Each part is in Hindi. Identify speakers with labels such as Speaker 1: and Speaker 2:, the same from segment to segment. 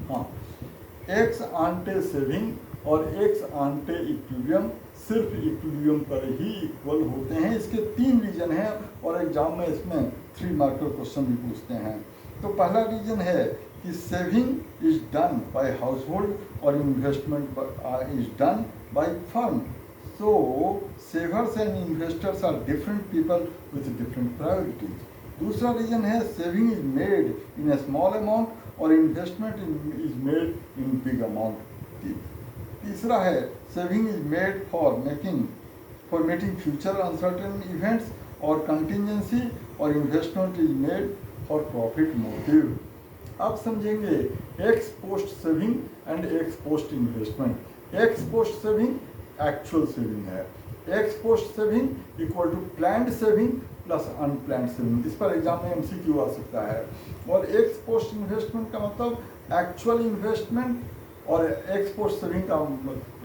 Speaker 1: हाँ, एक्स आंटे सेविंग और एक्स आंटे इक्विलिब्रियम सिर्फ इक्विलिब्रियम पर ही इक्वल होते हैं। इसके 3 रीजन हैं और एग्जाम में इसमें 3 मार्क का क्वेश्चन भी पूछते हैं। तो पहला रीजन है कि saving is done by household और investment is done by firm. So savers and investors are different people with different priorities. दूसरा रीजन है saving is made in a small amount और investment is made in big amount. तीसरा है saving is made for meeting future uncertain events और कंटिजेंसी और investment is made for profit motive. अब समझेंगे ex post saving and ex post investment. Ex post saving actual saving है, ex post saving equal to planned saving plus unplanned saving. इस पर एग्जाम में एमसीक्यू आ सकता है। और एक्स पोस्ट इन्वेस्टमेंट का मतलब एक्चुअल इन्वेस्टमेंट और एक्स पोस्ट सेविंग का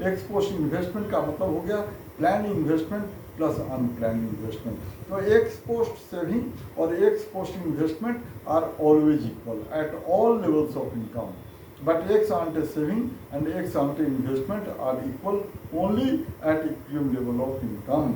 Speaker 1: एक्स पोस्ट इन्वेस्टमेंट का मतलब हो गया plan investment plus unplanned investment. तो एक्स पोस्ट सेविंग और ex post investment are always equal at all levels of income, but ex ante saving and ex ante investment are equal only at equilibrium level of income.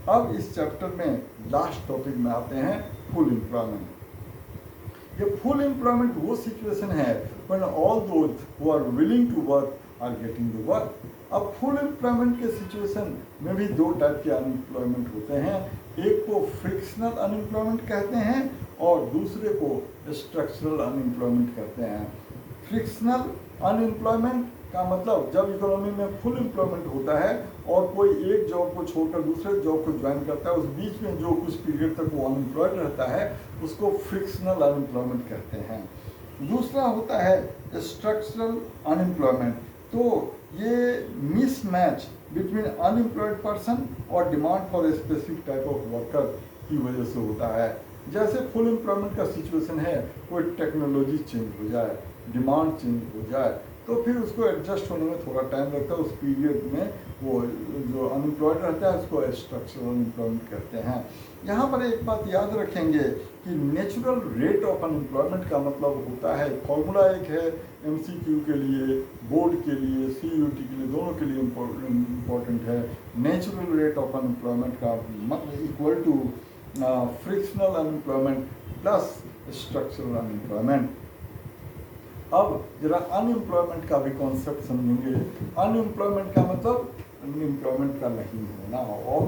Speaker 1: अब इस चैप्टर में लास्ट टॉपिक में आते हैं फुल एम्प्लॉयमेंट। ये फुल एम्प्लॉयमेंट वो सिचुएशन है when all those who are willing to work are getting the work. अब फुल एम्प्लॉयमेंट के सिचुएशन में भी 2 टाइप के अनएम्प्लॉयमेंट होते हैं। एक को फ्रिक्शनल अनएम्प्लॉयमेंट कहते हैं और दूसरे को स्ट्रक्चरल अनएम्प्लॉयमेंट कहते हैं। फ्रिक्शनल अनएम्प्लॉयमेंट का मतलब जब इकोनॉमी में फुल एम्प्लॉयमेंट होता है और कोई एक जॉब को छोड़कर दूसरे जॉब को ज्वाइन करता है, उस बीच में जो कुछ पीरियड तक वो अनएम्प्लॉयड रहता है उसको फ्रिक्शनल अनएम्प्लॉयमेंट कहते हैं। दूसरा होता है स्ट्रक्चरल अनएम्प्लॉयमेंट। तो ये मिसमैच बिटवीन अनएम्प्लॉयड पर्सन और demand for a specific type of worker की वजह से होता है। जैसे फुल एम्प्लॉयमेंट का सिचुएशन है, कोई टेक्नोलॉजी चेंज हो जाए, डिमांड चेंज हो जाए, तो फिर उसको एडजस्ट होने में थोड़ा टाइम लगता है। उस पीरियड में वो जो अनएम्प्लॉयड रहता है उसको स्ट्रक्चरल अनएम्प्लॉयमेंट कहते हैं। यहाँ पर एक बात याद रखेंगे कि नेचुरल रेट ऑफ अनएम्प्लॉयमेंट का मतलब होता है, फॉर्मूला एक है एमसीक्यू के लिए, बोर्ड के लिए, सीयूटी के लिए, दोनों के लिए इम्पोर्टेंट है। नेचुरल रेट ऑफ अनएम्प्लॉयमेंट का मतलब equal to frictional unemployment plus structural unemployment. अब जरा अनएम्प्लॉयमेंट का भी कॉन्सेप्ट समझेंगे। अनएम्प्लॉयमेंट का मतलब अनएम्प्लॉयमेंट का नहीं होना। और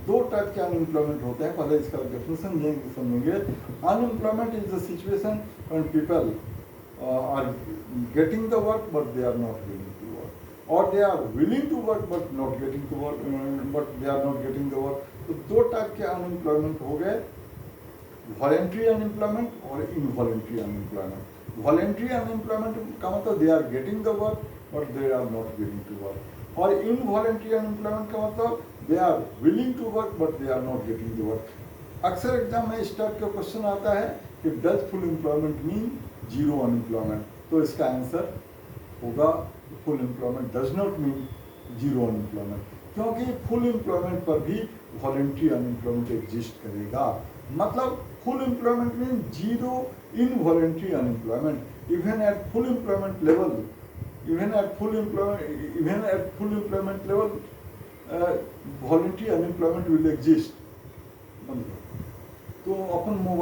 Speaker 1: 2 टाइप के अनएम्प्लॉयमेंट होते हैं, पहले इसका डेफिनेशन समझेंगे। Unemployment is the situation when people are getting the work but they are not willing to work, और they are willing to work but not getting to work, but they are not getting the work. तो 2 टाइप के अनएम्प्लॉयमेंट हो गए, वॉलेंट्री अनएम्प्लॉयमेंट और इनवॉलेंट्री अनएम्प्लॉयमेंट। वॉलेंट्री अनएम्प्लॉयमेंट का मतलब they are getting the work but they are not willing to work, और इनवॉलेंट्री अनएम्प्लॉयमेंट का मतलब they are willing to work but they are not getting the work. अक्सर एग्जाम में इस टाइप का क्वेश्चन आता है कि does full employment mean zero unemployment, तो इसका आंसर होगा full employment does not mean zero unemployment, क्योंकि फुल एम्प्लॉयमेंट पर भी वॉलेंट्री अनएम्प्लॉयमेंट एग्जिस्ट करेगा। मतलब full employment means zero involuntary unemployment. Even at full employment level, voluntary unemployment will exist. तो अपन मोबाइल